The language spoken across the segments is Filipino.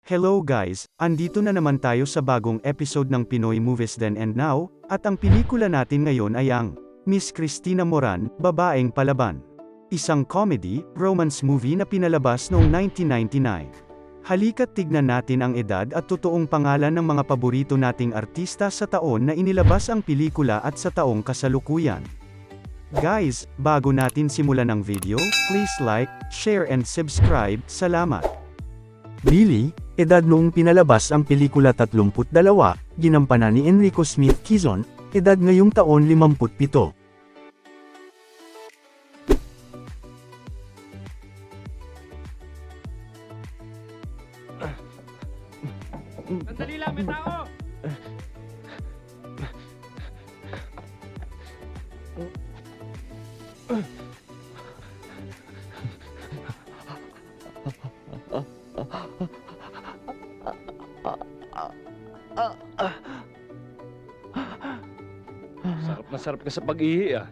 Hello guys, andito na naman tayo sa bagong episode ng Pinoy Movies Then and Now, at ang pelikula natin ngayon ay ang Miss Cristina Moran, Babaeng Palaban. Isang comedy, romance movie na pinalabas noong 1999. Halika't tignan natin ang edad at totoong pangalan ng mga paborito nating artista sa taon na inilabas ang pelikula at sa taong kasalukuyan. Guys, bago natin simulan ang video, please like, share and subscribe, salamat. Billy, edad noong pinalabas ang pelikula 32, ginampanan ni Enrico Smith Quezon, edad ngayong taon 57. Sandali lang, may tao! Sarap na sarap ka sa pag-ihi ah.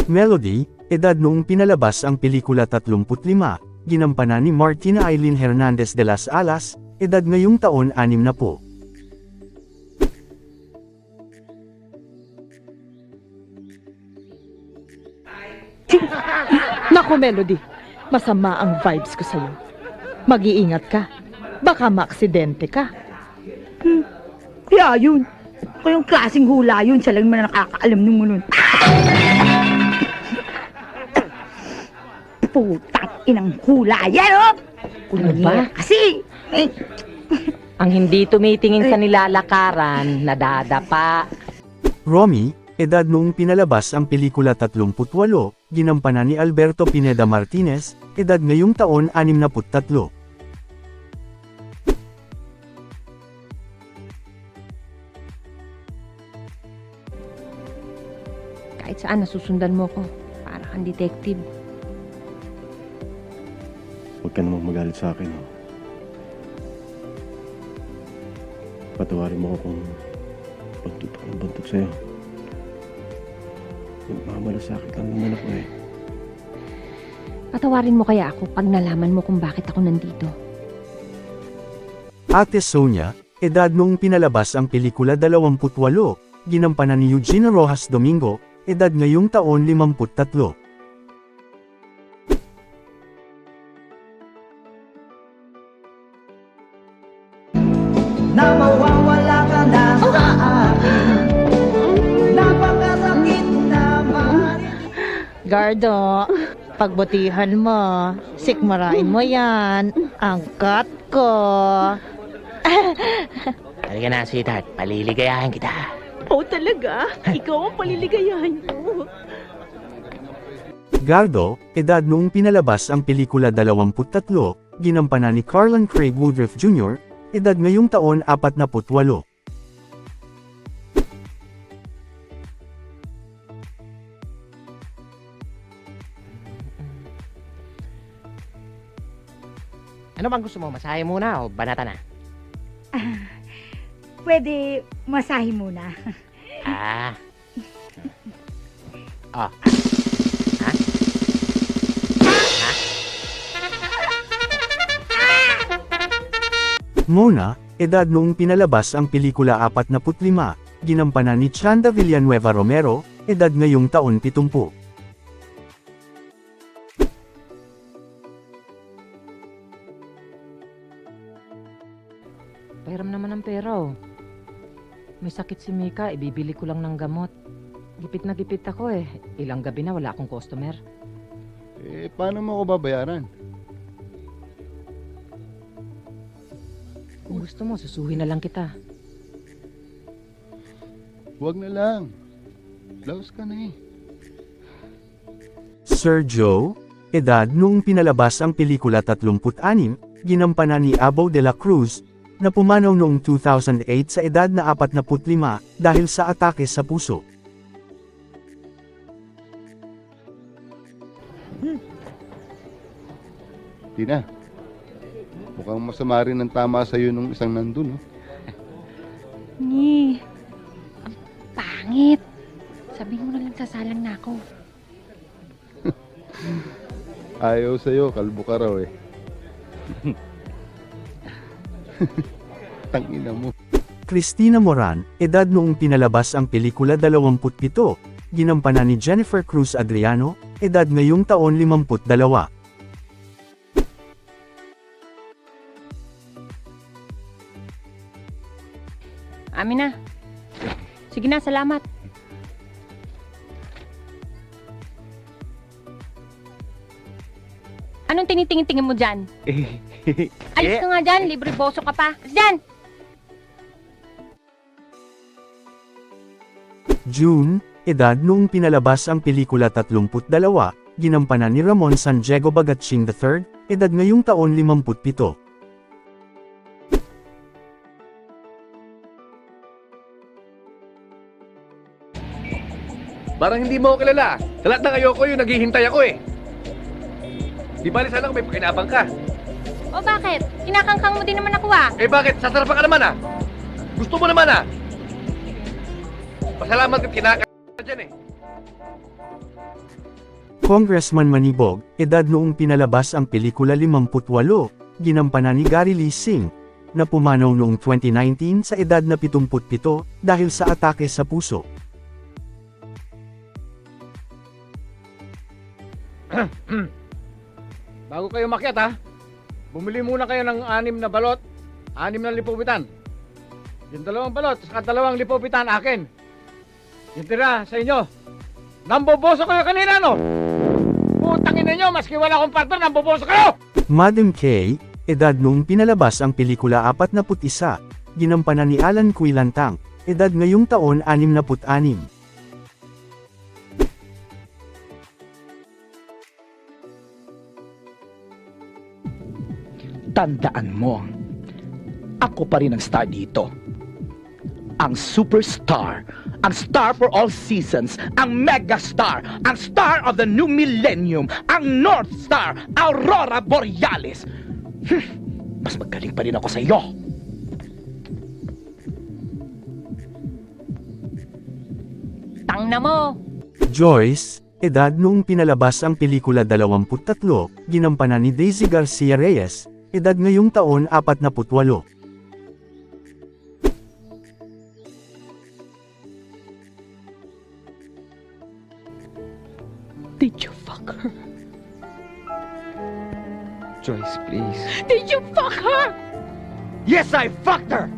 Melody, edad noong pinalabas ang pelikula 35, ginampanan ni Martina Eileen Hernandez de las Alas, edad ngayong taon 60. Naku, Melody, masama ang vibes ko sa'yo. Mag-iingat ka. Baka maaksidente ka. Kaya yun. Kayong klaseng hula yun. Siya lang naman nakakaalam nung mo nun. Putang inang hula yan, oh! Ano ba? Kasi, Ang hindi tumitingin sa nilalakaran, nadadapa. Romy, edad noong pinalabas ang pelikula 38, ginampanan ni Alberto Pineda Martinez, edad ngayong taon 63. Kahit saan nasusundan mo ko, para kang detective. Huwag ka namang magalit sa akin, oh. Patawarin mo ako kung buntot ako ng buntot sa'yo. Nagmamalasakit lang naman ako eh. Patawarin mo kaya ako pag nalaman mo kung bakit ako nandito. Ate Sonia, edad noong pinalabas ang pelikula 28, ginampanan ni Eugenia Rojas Domingo, edad ngayong taon 53. Na mawawala ka na sa akin. Napakasakit naman. Gardo, pagbutihan mo. Sikmarain mo yan. Angkat ko. Halika na, sweetheart. Paliligayahin kita. Oh, talaga? Ikaw ang paliligayahin ko. Gardo, edad noong pinalabas ang pelikula 23, ginampanan ni Carlin Craig Woodruff Jr., edad ngayong taon 48. Ano bang gusto mo? Masahe muna o banata na? pwede masahe muna. Ah. Oh. Ha? Mona, edad noong pinalabas ang pelikula 45, ginampanan ni Chanda Villanueva Romero, edad ngayong taon 70. Pairam naman ang pera, oh. May sakit si Mika, ibibili ko lang ng gamot. Gipit na gipit ako eh. Ilang gabi na wala akong customer. Eh, paano mo ako babayaran? Kung gusto mo, susuhin na lang kita. Huwag na lang. Laos ka na eh. Sir Joe, edad noong pinalabas ang pelikula 36, ginampanan ni Abo de la Cruz, na pumanaw noong 2008 sa edad na 45 dahil sa atake sa puso. Tina, mukhang masama rin ang tama sa'yo nung isang nandun, no? Ni, ang pangit. Sabihin mo na lang sasalang na ako. Ayaw sa'yo, kalbo ka raw eh. Tangina mo. Cristina Moran, edad noong pinalabas ang pelikula 27, ginampanan ni Jennifer Cruz Adriano, edad ngayong taon 52. Amin na. Sige na, salamat. Anong tinitingin-tingin mo dyan? Alis ka nga dyan, libre boso ka pa. Alis dyan! June, edad noong pinalabas ang pelikula 32, ginampanan ni Ramon San Diego Bagatsing III, edad ngayong taon 57. Parang hindi mo ako kilala. Sa lahat ng ayoko yung naghihintay ako eh. Di bali sana kung may pakinabang ka. O bakit? Kinakangkang mo din naman ako ah. Eh bakit? Sasarapan ka naman ah. Gusto mo naman ah. Pasalamat ka kinaka dyan eh. Congressman Manibog, edad noong pinalabas ang pelikula 58, ginampanan ni Gary Lee Singh, na pumanaw noong 2019 sa edad na 77 dahil sa atake sa puso. Bago kayo makyat ha, bumili muna kayo ng 6 na balot, 6 na lipopitan. Yung 2 balot, saka 2 lipopitan akin. Yung tira sa inyo. Namboboso kayo kanina no? Putangin ninyo, maski wala akong partner, namboboso kayo! Madam K, edad noong pinalabas ang pelikula 41, ginampanan ni Alan Quilantang, edad ngayong taon 66. Tandaan mo, ako pa rin ang star dito. Ang superstar, ang star for all seasons, ang megastar, ang star of the new millennium, ang North Star, Aurora Borealis. Mas magaling pa rin ako sa iyo. Tangna mo! Joyce, edad noong pinalabas ang pelikula 23, ginampanan ni Daisy Garcia Reyes, edad ngayong taon 48. Did you fuck her? Joyce, please. Did you fuck her? Yes, I fucked her!